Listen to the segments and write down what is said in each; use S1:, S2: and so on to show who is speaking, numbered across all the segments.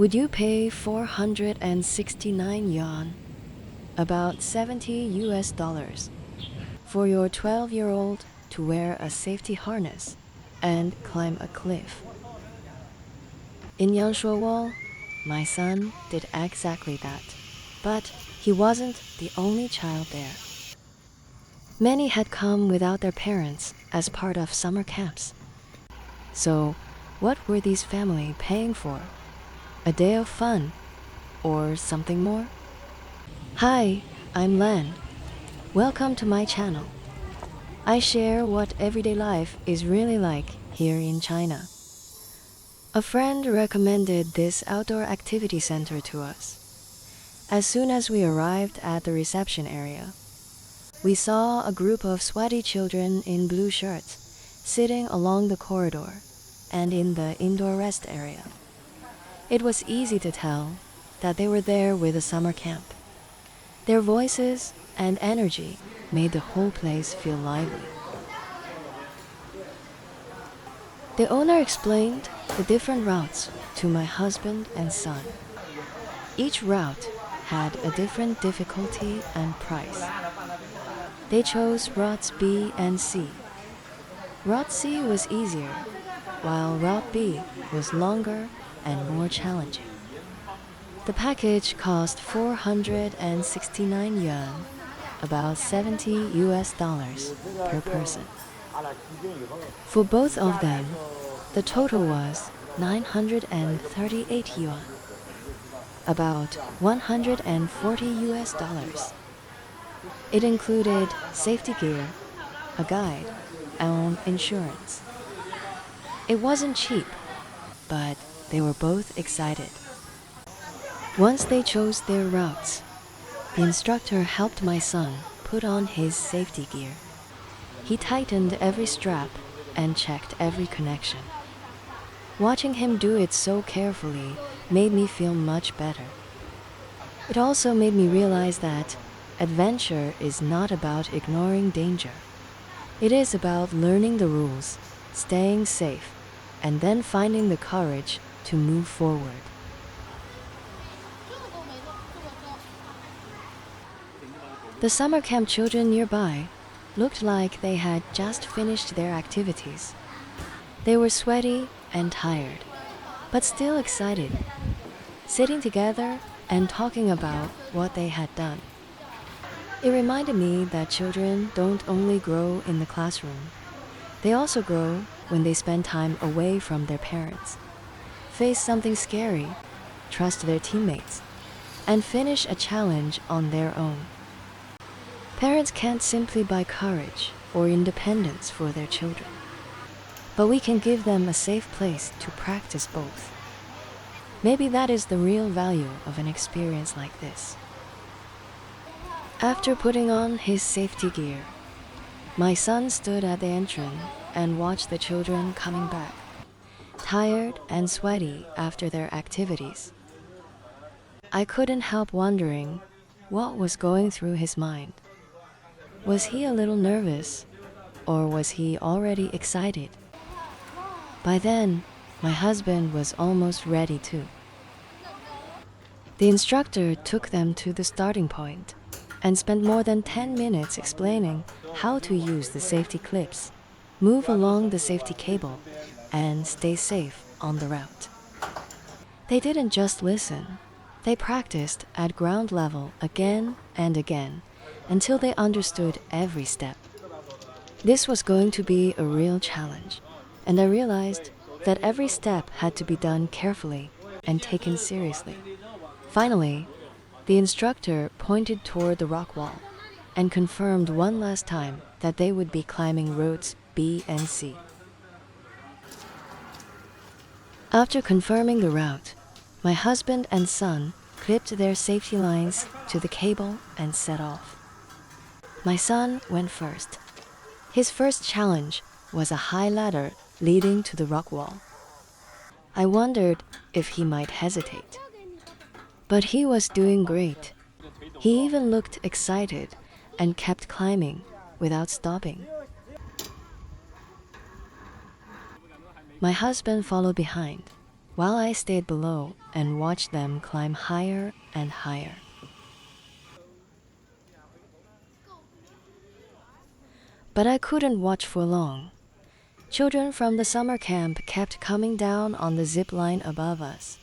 S1: Would you pay 469 yuan, about 70 US dollars, for your 12-year-old to wear a safety harness and climb a cliff? In Yangshuo, my son did exactly that, but he wasn't the only child there. Many had come without their parents as part of summer camps. So, what were these families paying for? A day of fun, or something more? Hi, I'm Lan. Welcome to my channel. I share what everyday life is really like here in China. A friend recommended this outdoor activity center to us. As soon as we arrived at the reception area, we saw a group of sweaty children in blue shirts sitting along the corridor and in the indoor rest area. It was easy to tell that they were there with a summer camp. Their voices and energy made the whole place feel lively. The owner explained the different routes to my husband and son. Each route had a different difficulty and price. They chose routes B and C. Route C was easier, while Route B was longer and more challenging. The package cost 469 yuan, about 70 US dollars per person. For both of them, the total was 938 yuan, about 140 US dollars. It included safety gear, a guide, and insurance. It wasn't cheap, but they were both excited. Once they chose their routes, the instructor helped my son put on his safety gear. He tightened every strap and checked every connection. Watching him do it so carefully made me feel much better. It also made me realize that adventure is not about ignoring danger. It is about learning the rules, staying safe, and then finding the courage to move forward. The summer camp children nearby looked like they had just finished their activities. They were sweaty and tired, but still excited, sitting together and talking about what they had done. It reminded me that children don't only grow in the classroom. They also grow when they spend time away from their parents, face something scary, trust their teammates, and finish a challenge on their own. Parents can't simply buy courage or independence for their children, but we can give them a safe place to practice both. Maybe that is the real value of an experience like this. After putting on his safety gear, my son stood at the entrance and watched the children coming back, tired and sweaty after their activities. I couldn't help wondering what was going through his mind. Was he a little nervous, or was he already excited? By then, my husband was almost ready too. The instructor took them to the starting point and spent more than 10 minutes explaining how to use the safety clips, move along the safety cable, and stay safe on the route. They didn't just listen, they practiced at ground level again and again until they understood every step. This was going to be a real challenge, and I realized that every step had to be done carefully and taken seriously. Finally, the instructor pointed toward the rock wall and confirmed one last time that they would be climbing routes B and C. After confirming the route, my husband and son clipped their safety lines to the cable and set off. My son went first. His first challenge was a high ladder leading to the rock wall. I wondered if he might hesitate. But he was doing great. He even looked excited and kept climbing without stopping. My husband followed behind, while I stayed below and watched them climb higher and higher. But I couldn't watch for long. Children from the summer camp kept coming down on the zip line above us.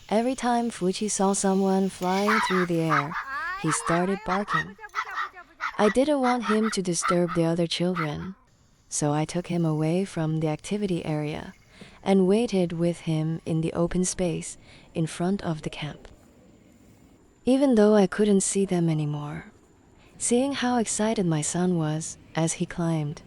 S1: Every time Fuqi saw someone flying through the air, he started barking. I didn't want him to disturb the other children, so I took him away from the activity area and waited with him in the open space in front of the camp. Even though I couldn't see them anymore, seeing how excited my son was as he climbed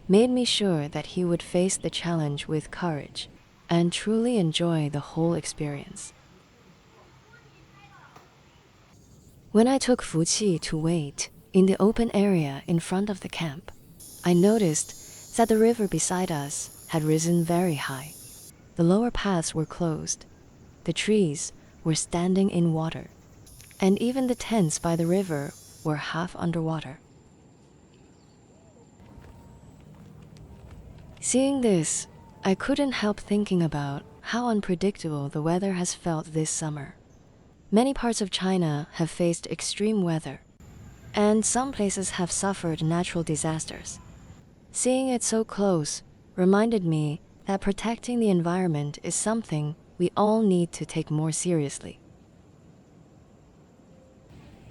S1: made me sure that he would face the challenge with courage and truly enjoy the whole experience. When I took Fuqi to wait in the open area in front of the camp, I noticed that the river beside us had risen very high. The lower paths were closed, the trees were standing in water, and even the tents by the river were half underwater. Seeing this, I couldn't help thinking about how unpredictable the weather has felt this summer. Many parts of China have faced extreme weather, and some places have suffered natural disasters. Seeing it so close reminded me that protecting the environment is something we all need to take more seriously.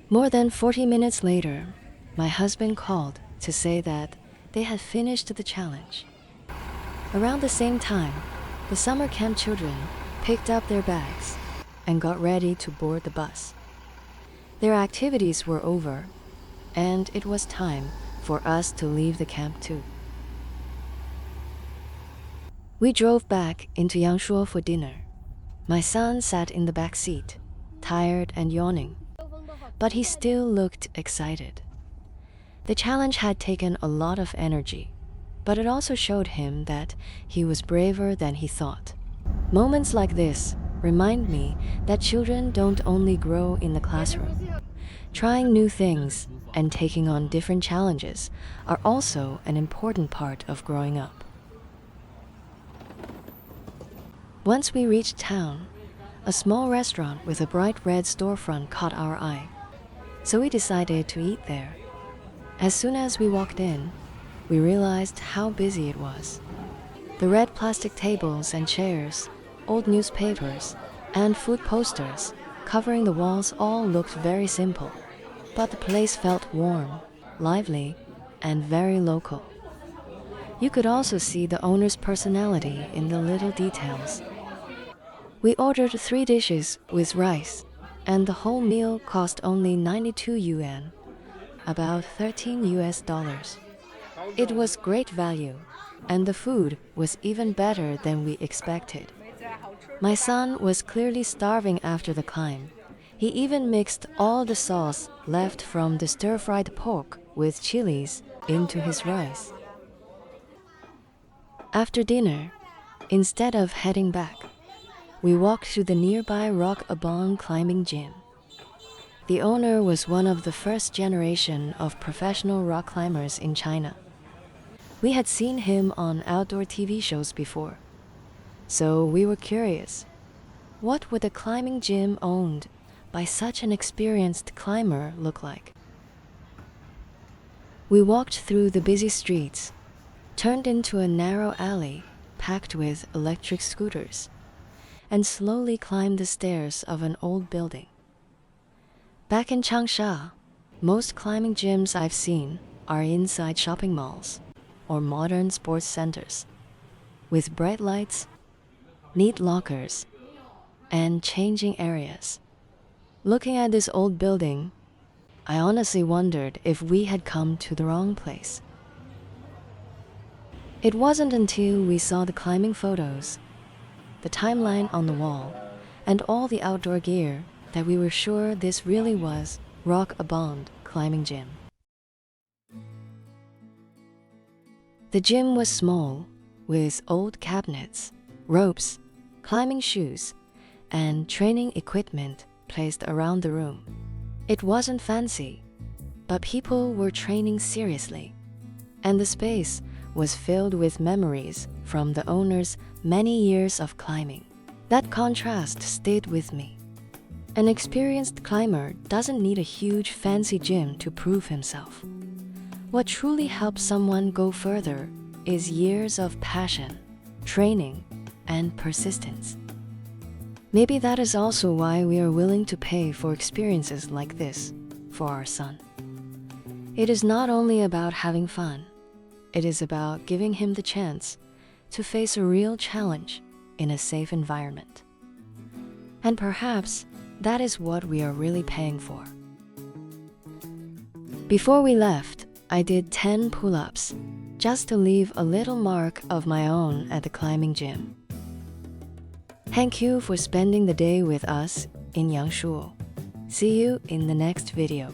S1: More than 40 minutes later, my husband called to say that they had finished the challenge. Around the same time, the summer camp children picked up their bags and got ready to board the bus. Their activities were over, and it was time for us to leave the camp too. We drove back into Yangshuo for dinner. My son sat in the back seat, tired and yawning, but he still looked excited. The challenge had taken a lot of energy, but it also showed him that he was braver than he thought. Moments like this remind me that children don't only grow in the classroom. Trying new things and taking on different challenges are also an important part of growing up. Once we reached town, a small restaurant with a bright red storefront caught our eye, so we decided to eat there. As soon as we walked in, we realized how busy it was. The red plastic tables and chairs, old newspapers, and food posters covering the walls all looked very simple, but the place felt warm, lively, and very local. You could also see the owner's personality in the little details. We ordered 3 dishes with rice, and the whole meal cost only 92 yuan, about $13. It was great value, and the food was even better than we expected. My son was clearly starving after the climb. He even mixed all the sauce left from the stir-fried pork with chilies into his rice. After dinner, instead of heading back, we walked to the nearby Rock Abong climbing gym. The owner was one of the first generation of professional rock climbers in China. We had seen him on outdoor TV shows before, so we were curious. What would a climbing gym owned by such an experienced climber look like? We walked through the busy streets, turned into a narrow alley packed with electric scooters, and slowly climbed the stairs of an old building. Back in Changsha, most climbing gyms I've seen are inside shopping malls or modern sports centers, with bright lights, neat lockers, and changing areas. Looking at this old building, I honestly wondered if we had come to the wrong place. It wasn't until we saw the climbing photos, the timeline on the wall, and all the outdoor gear that we were sure this really was Rock Abong climbing gym. The gym was small, with old cabinets, ropes, climbing shoes, and training equipment placed around the room. It wasn't fancy, but people were training seriously, and the space was filled with memories from the owner's many years of climbing. That contrast stayed with me. An experienced climber doesn't need a huge fancy gym to prove himself. What truly helps someone go further is years of passion, training, and persistence. Maybe that is also why we are willing to pay for experiences like this for our son. It is not only about having fun, it is about giving him the chance to face a real challenge in a safe environment. And perhaps that is what we are really paying for. Before we left, I did 10 pull-ups just to leave a little mark of my own at the climbing gym. Thank you for spending the day with us in Yangshuo. See you in the next video.